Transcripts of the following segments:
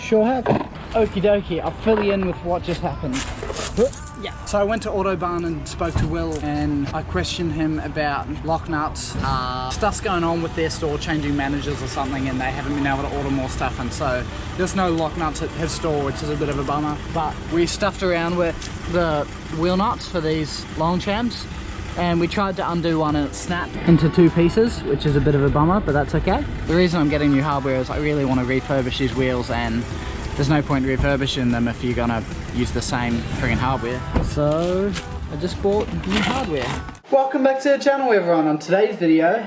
Sure have. Okie dokie, I'll fill you in with what just happened. Yeah. So I went to Autobahn and spoke to Will, and I questioned him about lock nuts. Stuff's going on with their store, changing managers or something, and they haven't been able to order more stuff, and so there's no lock nuts at his store, which is a bit of a bummer. But we stuffed around with the wheel nuts for these Longchamps, and we tried to undo one and it snapped into 2 pieces, which is a bit of a bummer, but that's okay. The reason I'm getting new hardware is I really want to refurbish these wheels, and there's no point refurbishing them if you're gonna use the same friggin' hardware. So I just bought new hardware. Welcome back to the channel, everyone. On today's video,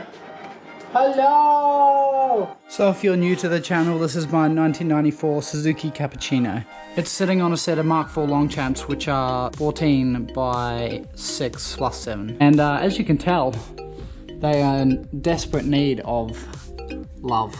hello! So if you're new to the channel, this is my 1994 Suzuki Cappuccino. It's sitting on a set of Mark IV Longchamps, which are 14 by 6 plus 7. And as you can tell, they are in desperate need of love.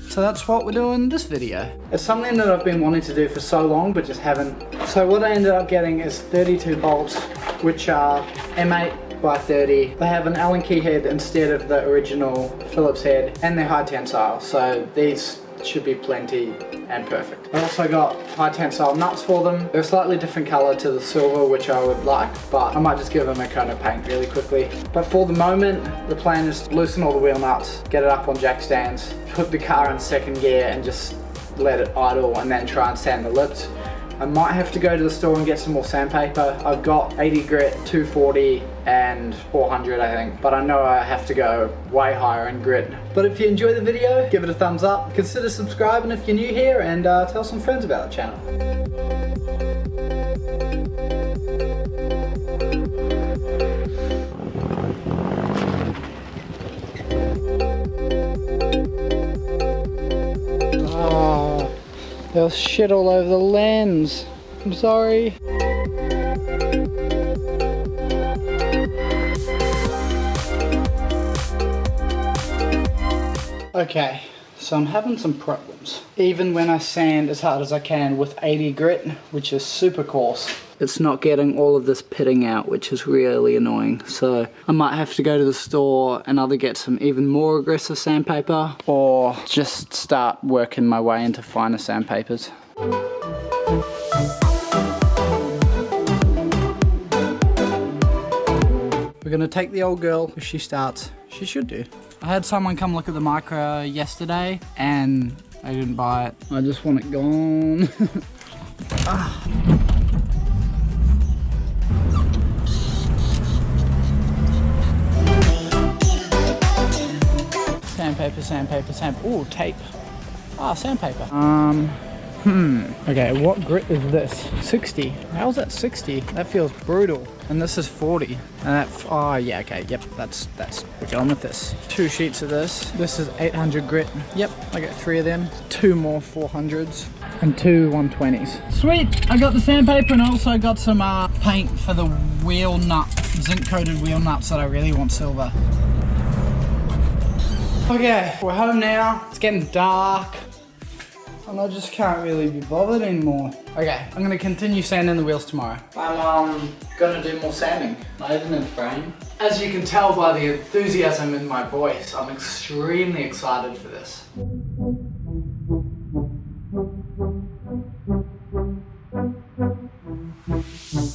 So that's what we're doing in this video. It's something that I've been wanting to do for so long, but just haven't. So what I ended up getting is 32 bolts, which are M8 by 30. They have an Allen key head instead of the original Phillips head, and they're high tensile, so these should be plenty and perfect. I also got high tensile nuts for them. They're a slightly different color to the silver, which I would like, but I might just give them a coat of paint really quickly. But for the moment, the plan is to loosen all the wheel nuts, get it up on jack stands, put the car in second gear and just let it idle, and then try and sand the lips. I might have to go to the store and get some more sandpaper. I've got 80 grit, 240 and 400 I think, but I know I have to go way higher in grit. But if you enjoy the video, give it a thumbs up, consider subscribing if you're new here, and tell some friends about the channel. There's shit all over the lens. I'm sorry. Okay, so I'm having some problems. Even when I sand as hard as I can with 80 grit, which is super coarse, it's not getting all of this pitting out, which is really annoying. So I might have to go to the store and either get some even more aggressive sandpaper or just start working my way into finer sandpapers. We're gonna take the old girl. If she starts, she should do. I had someone come look at the Micro yesterday and I didn't buy it. I just want it gone. Sandpaper, sandpaper, sandpaper. Ooh, tape. Ah, sandpaper. Okay, what grit is this? 60. How's that 60? That feels brutal. And this is 40. And that, oh yeah, okay, yep, that's, we're going with this. 2 sheets of this. This is 800 grit. Yep, I got 3 of them. 2 more 400s. And 2 120s. Sweet, I got the sandpaper and I also got some paint for the wheel nut, zinc coated wheel nuts that I really want silver. Okay, we're home now. It's getting dark. And I just can't really be bothered anymore. Okay, I'm gonna continue sanding the wheels tomorrow. I'm gonna do more sanding, not even in frame. As you can tell by the enthusiasm in my voice, I'm extremely excited for this.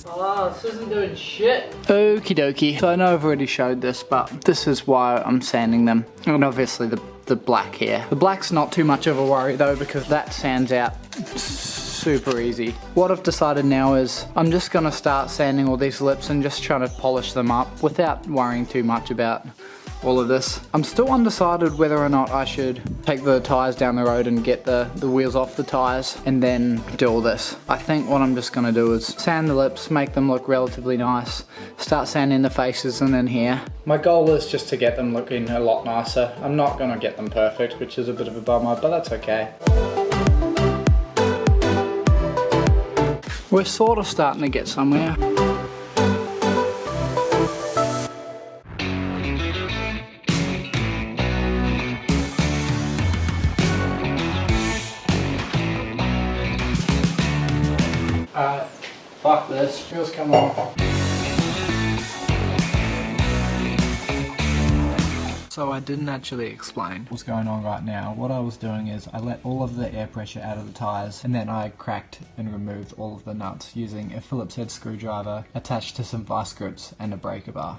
Oh, this isn't doing shit. Okie dokie. So I know I've already showed this, but this is why I'm sanding them. And obviously the black here. The black's not too much of a worry though, because that sands out super easy. What I've decided now is I'm just gonna start sanding all these lips and just trying to polish them up without worrying too much about all of this. I'm still undecided whether or not I should take the tires down the road and get the wheels off the tires and then do all this. I think what I'm just gonna do is sand the lips, make them look relatively nice, start sanding the faces and then here. My goal is just to get them looking a lot nicer. I'm not gonna get them perfect, which is a bit of a bummer, but that's okay. We're sort of starting to get somewhere. Alright, fuck this. Wheels come off. So I didn't actually explain what's going on right now. What I was doing is I let all of the air pressure out of the tyres, and then I cracked and removed all of the nuts using a Phillips head screwdriver attached to some vice grips and a breaker bar.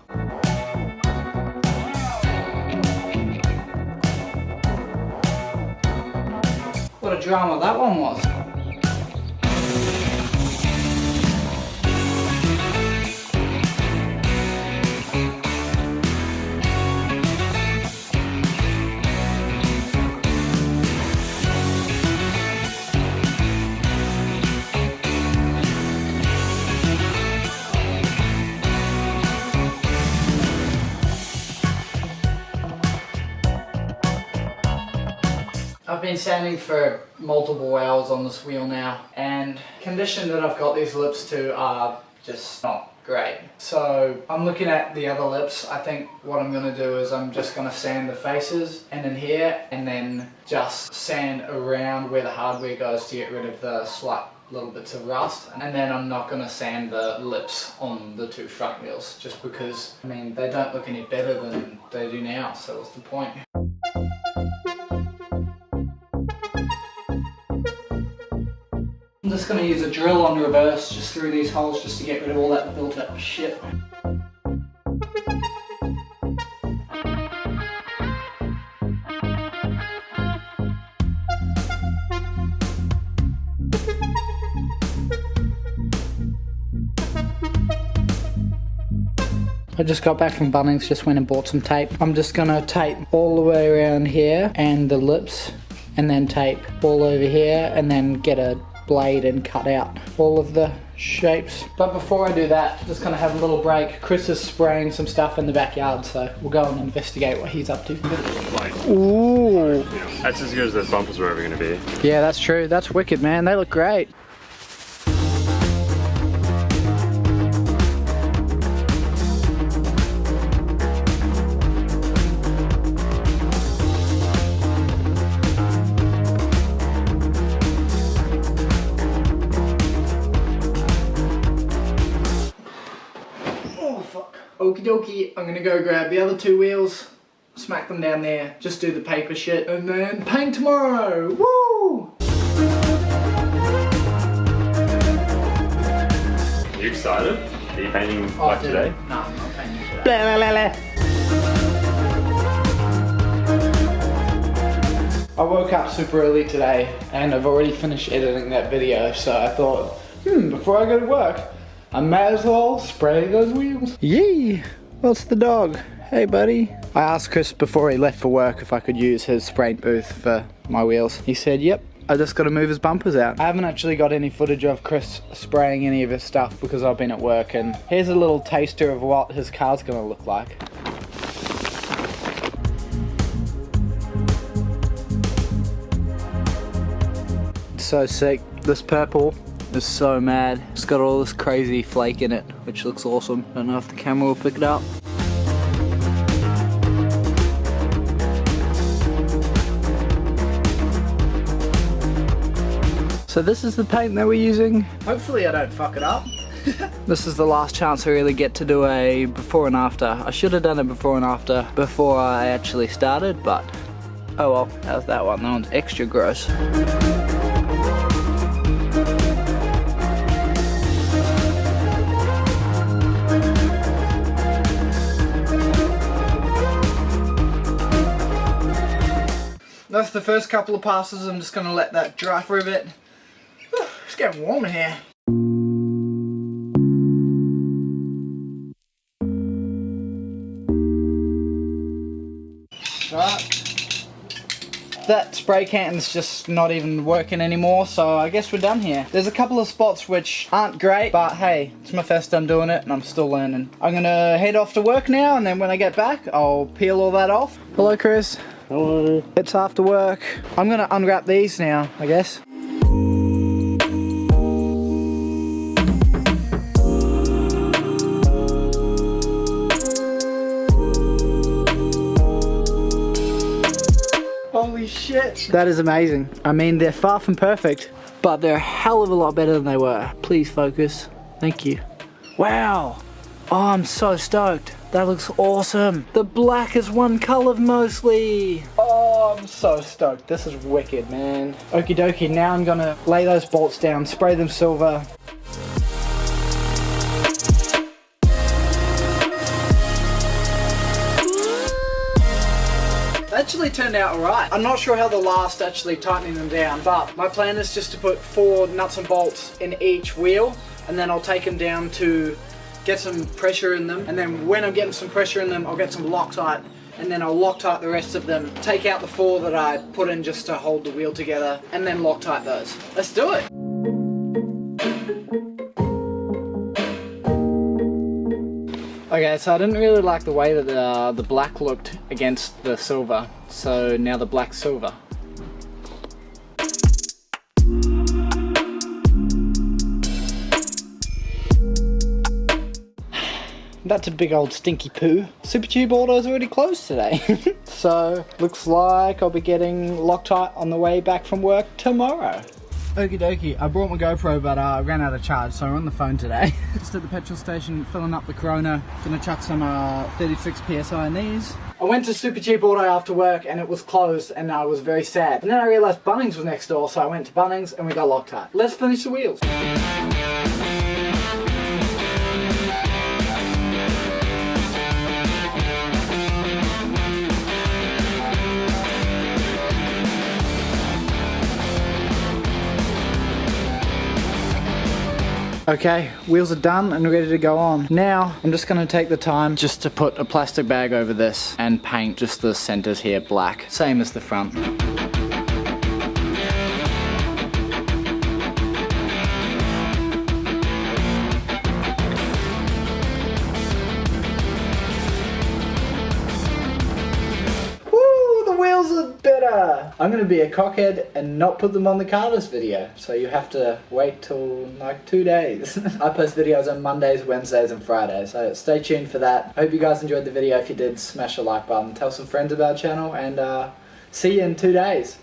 What a drama that one was. I've been sanding for multiple hours on this wheel now, and condition that I've got these lips to are just not great. So I'm looking at the other lips. I think what I'm going to do is I'm just going to sand the faces and in here, and then just sand around where the hardware goes to get rid of the slight little bits of rust. And then I'm not going to sand the lips on the two front wheels, just because, I mean, they don't look any better than they do now, so what's the point? I'm just going to use a drill on reverse just through these holes just to get rid of all that built up shit. I just got back from Bunnings, just went and bought some tape. I'm just going to tape all the way around here and the lips, and then tape all over here, and then get a blade and cut out all of the shapes. But before I do that, just gonna have a little break. Chris is spraying some stuff in the backyard, so we'll go and investigate what he's up to. Ooh. That's as good as those bumpers were ever gonna be. Yeah, that's true. That's wicked, man. They look great. Okie dokie, I'm gonna go grab the other two wheels, smack them down there, just do the paper shit, and then paint tomorrow! Woo! Are you excited? Are you painting like today? No, I'm not painting today. Blah, blah, blah, blah. I woke up super early today, and I've already finished editing that video, so I thought, before I go to work, I might as well spray those wheels. Yee! What's the dog? Hey buddy. I asked Chris before he left for work if I could use his spray booth for my wheels. He said, yep, I just gotta move his bumpers out. I haven't actually got any footage of Chris spraying any of his stuff because I've been at work, and here's a little taster of what his car's gonna look like. It's so sick. This purple is so mad. It's got all this crazy flake in it, which looks awesome. Don't know if the camera will pick it up. So this is the paint that we're using. Hopefully I don't fuck it up. This is the last chance I really get to do a before and after. I should have done it before and after before I actually started, but oh well, how's that one? That one's extra gross. That's the first couple of passes. I'm just going to let that dry for a bit. It's getting warm in here. Right. That spray can's just not even working anymore, so I guess we're done here. There's a couple of spots which aren't great, but hey, it's my first time doing it and I'm still learning. I'm going to head off to work now, and then when I get back, I'll peel all that off. Hello, Chris. Hello. It's after work. I'm gonna unwrap these now, I guess. Holy shit. That is amazing. I mean, they're far from perfect, but they're a hell of a lot better than they were. Please focus. Thank you. Wow. Oh, I'm so stoked. That looks awesome. The black is one color mostly. Oh, I'm so stoked. This is wicked, man. Okie dokie, now I'm gonna lay those bolts down, spray them silver. Actually turned out alright. I'm not sure how the last actually tightening them down, but my plan is just to put 4 nuts and bolts in each wheel, and then I'll take them down to get some pressure in them, and then when I'm getting some pressure in them, I'll get some Loctite, and then I'll Loctite the rest of them, take out the 4 that I put in just to hold the wheel together, and then Loctite those. Let's do it! Okay, so I didn't really like the way that the black looked against the silver, so now the black's silver. That's a big old stinky poo. Super Tube Auto's already closed today. So, looks like I'll be getting Loctite on the way back from work tomorrow. Okie dokie, I brought my GoPro but I ran out of charge, so I'm on the phone today. Just at the petrol station filling up the Corona. Gonna chuck some 36 PSI in these. I went to Super Cheap Auto after work and it was closed and I was very sad. And then I realised Bunnings was next door, so I went to Bunnings and we got Loctite. Let's finish the wheels. Okay, wheels are done and ready to go on. Now, I'm just gonna take the time just to put a plastic bag over this and paint just the centers here black, same as the front. Better. I'm gonna be a cockhead and not put them on the car this video, so you have to wait till like 2 days. I post videos on Mondays, Wednesdays and Fridays, so stay tuned for that. Hope you guys enjoyed the video. If you did, smash the like button, tell some friends about the channel, and see you in 2 days.